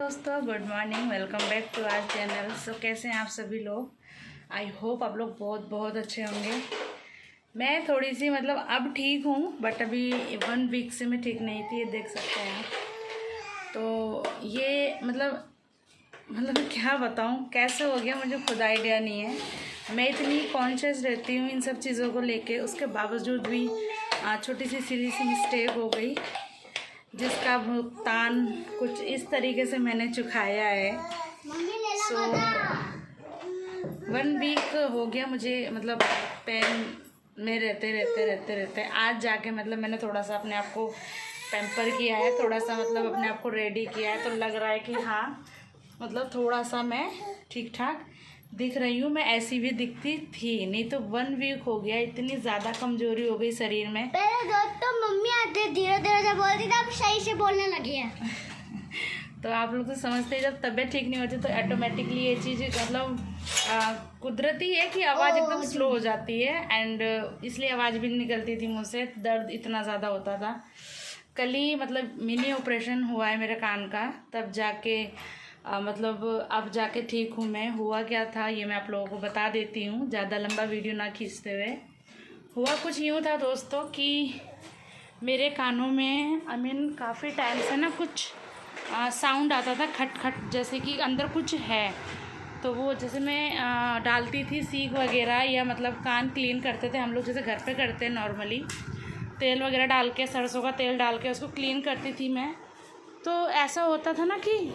दोस्तों good morning, welcome back to our channel. कैसे हैं आप सभी लोग? आई होप आप लोग बहुत बहुत अच्छे होंगे। मैं थोड़ी सी अब ठीक हूँ, बट अभी 1 वीक से मैं ठीक नहीं थी, ये देख सकते हैं आप। तो ये क्या बताऊँ कैसे हो गया, मुझे खुद आइडिया नहीं है। मैं इतनी कॉन्शियस रहती हूँ इन सब चीज़ों को लेके, उसके बावजूद भी छोटी सी सीधी सी मिस्टेक हो गई, जिसका भुगतान कुछ इस तरीके से मैंने चुकाया है। 1 वीक हो गया मुझे, पेन में रहते आज जाके मैंने थोड़ा सा अपने आप को पैम्पर किया है, थोड़ा सा अपने आप को रेडी किया है। तो लग रहा है कि हाँ थोड़ा सा मैं ठीक ठाक दिख रही हूँ। मैं ऐसी भी दिखती थी नहीं, तो 1 वीक हो गया, इतनी ज़्यादा कमजोरी हो गई शरीर में। पहले दोस्तों मम्मी आते धीरे धीरे से बोलती थी, अब सही से बोलने लगी है। तो आप लोग तो समझते हैं, जब तबीयत ठीक नहीं होती तो ऑटोमेटिकली ये चीज़ कुदरती है कि आवाज़ एकदम स्लो हो जाती है, एंड इसलिए आवाज़ भी नहीं निकलती थी मुझसे, दर्द इतना ज़्यादा होता था। कल ही मिनी ऑपरेशन हुआ है मेरे कान का, तब जाके अब जाके ठीक हूँ मैं। हुआ क्या था ये मैं आप लोगों को बता देती हूँ, ज़्यादा लंबा वीडियो ना खींचते हुए। हुआ कुछ यूँ था दोस्तों कि मेरे कानों में काफ़ी टाइम से ना कुछ साउंड आता था, खट खट, जैसे कि अंदर कुछ है। तो वो जैसे मैं डालती थी सीख वगैरह, या कान क्लीन करते थे हम लोग जैसे घर पे करते हैं नॉर्मली, तेल वगैरह डाल के, सरसों का तेल डाल के उसको क्लीन करती थी मैं। तो ऐसा होता था ना कि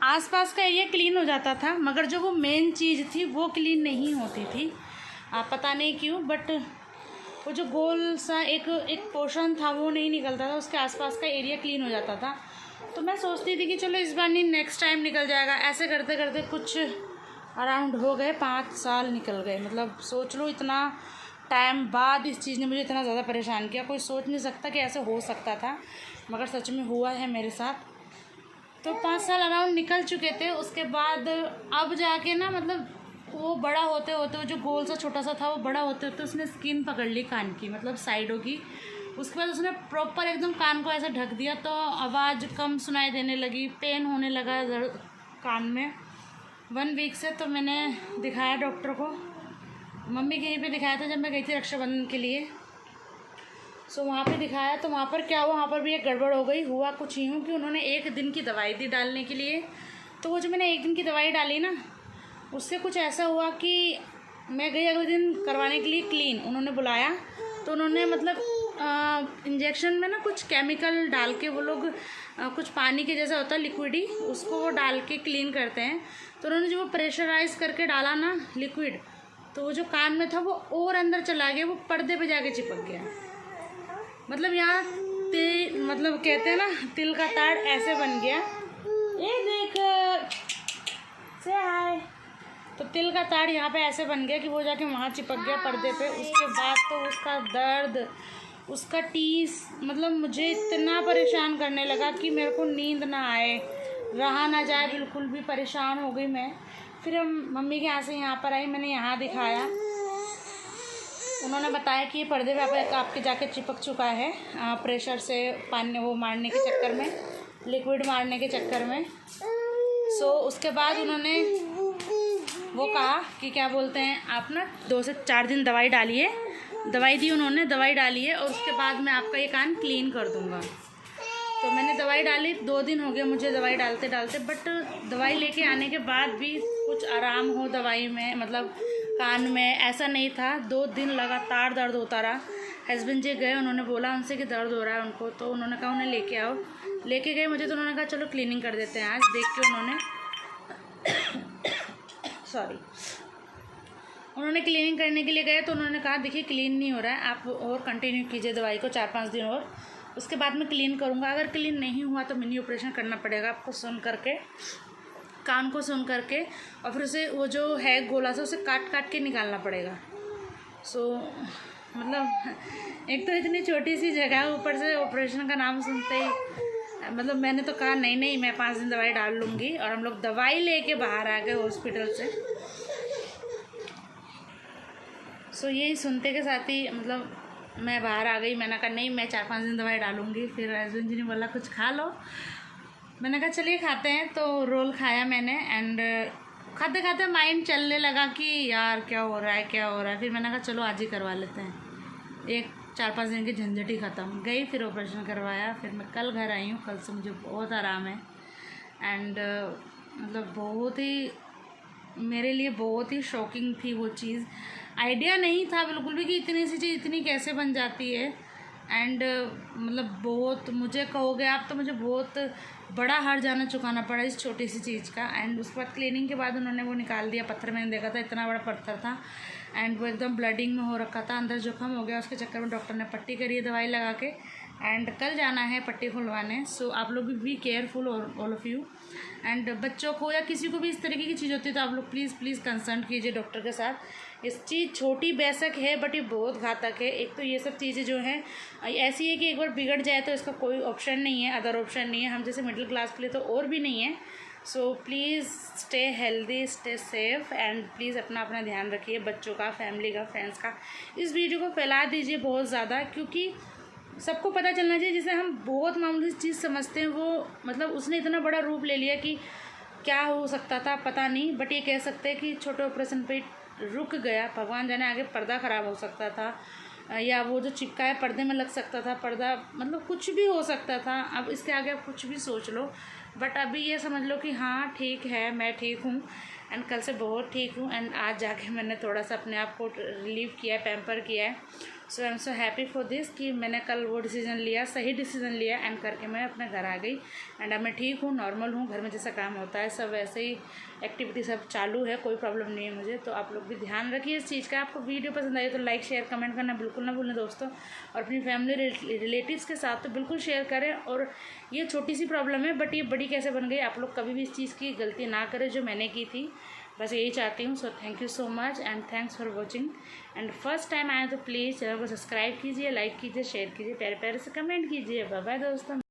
आसपास का एरिया क्लीन हो जाता था, मगर जो वो मेन चीज़ थी वो क्लीन नहीं होती थी। पता नहीं क्यों, बट वो जो गोल सा एक पोर्शन था वो नहीं निकलता था, उसके आसपास का एरिया क्लीन हो जाता था। तो मैं सोचती थी कि चलो इस बार नहीं, नेक्स्ट टाइम निकल जाएगा। ऐसे करते करते कुछ अराउंड हो गए 5 साल निकल गए। सोच लो, इतना टाइम बाद इस चीज़ ने मुझे इतना ज़्यादा परेशान किया। कोई सोच नहीं सकता कि ऐसे हो सकता था, मगर सच में हुआ है मेरे साथ। तो 5 साल अराउंड निकल चुके थे। उसके बाद अब जाके ना वो बड़ा होते होते, वो जो गोल सा छोटा सा था वो बड़ा होते होते उसने स्किन पकड़ ली कान की, साइडों की। उसके बाद उसने प्रॉपर एकदम कान को ऐसे ढक दिया, तो आवाज़ कम सुनाई देने लगी, पेन होने लगा कान में 1 वीक से। तो मैंने दिखाया डॉक्टर को, मम्मी के यहीं पे दिखाया था जब मैं गई थी रक्षाबंधन के लिए। सो वहाँ पे दिखाया, तो वहाँ पर क्या हुआ, वहाँ पर भी एक गड़बड़ हो गई। हुआ कुछ यूँ कि उन्होंने 1 दिन की दवाई दी डालने के लिए। तो वो जो मैंने 1 दिन की दवाई डाली ना, उससे कुछ ऐसा हुआ कि मैं गई अगले दिन करवाने के लिए क्लीन, उन्होंने बुलाया। तो उन्होंने इंजेक्शन में ना कुछ केमिकल डाल के, वो लोग कुछ पानी के जैसा होता है लिक्विड ही, उसको वो डाल के क्लीन करते हैं। तो उन्होंने जो वो प्रेशराइज करके डाला ना लिक्विड, तो वो जो कान में था वो और अंदर चला गया, वो पर्दे पे जाके चिपक गया। यहाँ कहते हैं ना तिल का ताड़, ऐसे बन गया। ये देख से हाय। तो तिल का ताड़ यहाँ पे ऐसे बन गया कि वो जाके वहाँ चिपक गया पर्दे पे। उसके बाद तो उसका दर्द, उसका टीस मुझे इतना परेशान करने लगा कि मेरे को नींद ना आए, रहा ना जाए, बिल्कुल भी परेशान हो गई मैं। फिर हम मम्मी के यहाँ से यहाँ पर आई, मैंने यहाँ दिखाया। उन्होंने बताया कि ये पर्दे पे आपके जाके चिपक चुका है, प्रेशर से पानी वो मारने के चक्कर में, लिक्विड मारने के चक्कर में। सो उसके बाद उन्होंने वो कहा कि क्या बोलते हैं, आप ना 2 से 4 दिन दवाई डालिए। दवाई दी उन्होंने, दवाई डाली है, और उसके बाद मैं आपका ये कान क्लीन कर दूँगा। तो मैंने दवाई डाली, 2 दिन हो गए मुझे दवाई डालते डालते, बट दवाई लेके आने के बाद भी कुछ आराम हो दवाई में, कान में ऐसा नहीं था। 2 दिन लगातार दर्द होता रहा। हस्बैंड जी गए, उन्होंने बोला उनसे कि दर्द हो रहा है उनको, तो उन्होंने कहा उन्हें लेके आओ। लेके गए मुझे, तो उन्होंने कहा चलो क्लीनिंग कर देते हैं आज। देख के उन्होंने क्लीनिंग करने के लिए गए, तो उन्होंने कहा देखिए क्लीन नहीं हो रहा है, आप और कंटिन्यू कीजिए दवाई को 4-5 दिन और, उसके बाद मैं क्लीन करूँगा। अगर क्लीन नहीं हुआ तो मिनी ऑपरेशन करना पड़ेगा आपको, सुन करके, कान को सुन करके, और फिर उसे वो जो है गोला सा उसे काट काट के निकालना पड़ेगा। सो एक तो इतनी छोटी सी जगह, ऊपर से ऑपरेशन का नाम सुनते ही मैंने तो कहा नहीं नहीं, मैं 5 दिन दवाई डाल लूँगी। और हम लोग दवाई लेके बाहर आ गए हॉस्पिटल से। सो यही सुनते के साथ ही मैं बाहर आ गई। मैंने कहा नहीं, मैं 4-5 दिन दवाई डालूँगी। फिर हस्बैंड जी ने बोला कुछ खा लो, मैंने कहा चलिए खाते हैं, तो रोल खाया मैंने एंड खाते खाते माइंड चलने लगा कि यार क्या हो रहा है क्या हो रहा है। फिर मैंने कहा चलो आज ही करवा लेते हैं, एक 4-5 दिन की झंझट ही ख़त्म। गई फिर ऑपरेशन करवाया, फिर मैं कल घर आई हूँ। कल से मुझे बहुत आराम है एंड मतलब बहुत ही मेरे लिए बहुत ही शॉकिंग थी वो चीज़। आइडिया नहीं था बिल्कुल भी कि इतनी सी चीज़ इतनी कैसे बन जाती है एंड मतलब बहुत, मुझे कहोगे आप तो मुझे बहुत बड़ा हर्जाना चुकाना पड़ा इस छोटी सी चीज़ का। एंड उसके बाद क्लीनिंग के बाद उन्होंने वो निकाल दिया। पत्थर मैंने देखा था, इतना बड़ा पत्थर था एंड वो एकदम ब्लडिंग में हो रखा था, अंदर जख्म हो गया। उसके चक्कर में डॉक्टर ने पट्टी करी है दवाई लगा के एंड कल जाना है पट्टी खुलवाने। सो आप लोग भी careful all of you. And बच्चों को या किसी को भी इस तरीके की चीज़ होती है तो आप लोग प्लीज़ कंसल्ट कीजिए डॉक्टर के साथ। इस चीज़ छोटी बेशक है बट ये बहुत घातक है। एक तो ये सब चीज़ें जो हैं ऐसी है कि एक बार बिगड़ जाए तो इसका कोई ऑप्शन नहीं है, अदर ऑप्शन नहीं है। हम जैसे मिडिल क्लास के लिए तो और भी नहीं है। So please stay healthy, stay safe and please अपना ध्यान रखिए, बच्चों का, फैमिली का, फ्रेंड्स का। इस वीडियो को फैला दीजिए बहुत ज़्यादा, क्योंकि सबको पता चलना चाहिए। जिसे हम बहुत मामूली चीज़ समझते हैं वो मतलब उसने इतना बड़ा रूप ले लिया कि क्या हो सकता था पता नहीं। बट ये कह सकते हैं कि छोटे ऑपरेशन पे रुक गया, भगवान जाने आगे पर्दा ख़राब हो सकता था या वो जो चिपका है पर्दे में लग सकता था, पर्दा मतलब कुछ भी हो सकता था। अब इसके आगे आप कुछ भी सोच लो, बट अभी ये समझ लो कि हाँ ठीक है, मैं ठीक हूँ एंड कल से बहुत ठीक हूँ। एंड आज जाके मैंने थोड़ा सा अपने आप को रिलीव किया है, पैम्पर किया है। So I am so happy for this कि मैंने कल वो डिसीज़न लिया, सही डिसीज़न लिया एंड करके मैं अपने घर आ गई एंड अब मैं ठीक हूँ, नॉर्मल हूँ। घर में जैसा काम होता है सब वैसे ही एक्टिविटी सब चालू है, कोई प्रॉब्लम नहीं है मुझे। तो आप लोग भी ध्यान रखिए इस चीज़ का। आपको वीडियो पसंद आई तो लाइक शेयर कमेंट करना बिल्कुल ना भूलें दोस्तों, और अपनी फैमिली रिलेटिव्स के साथ तो बिल्कुल शेयर करें। और ये छोटी सी प्रॉब्लम है बट ये बड़ी कैसे बन गई, आप लोग कभी भी इस चीज़ की गलती ना करें जो मैंने की थी, बस यही चाहती हूँ। So thank you so much and thanks for watching. And first time आए तो प्लीज़ चैनल को सब्सक्राइब कीजिए, लाइक कीजिए, शेयर कीजिए, प्यारे प्यारे से कमेंट कीजिए। बाय बाय दोस्तों।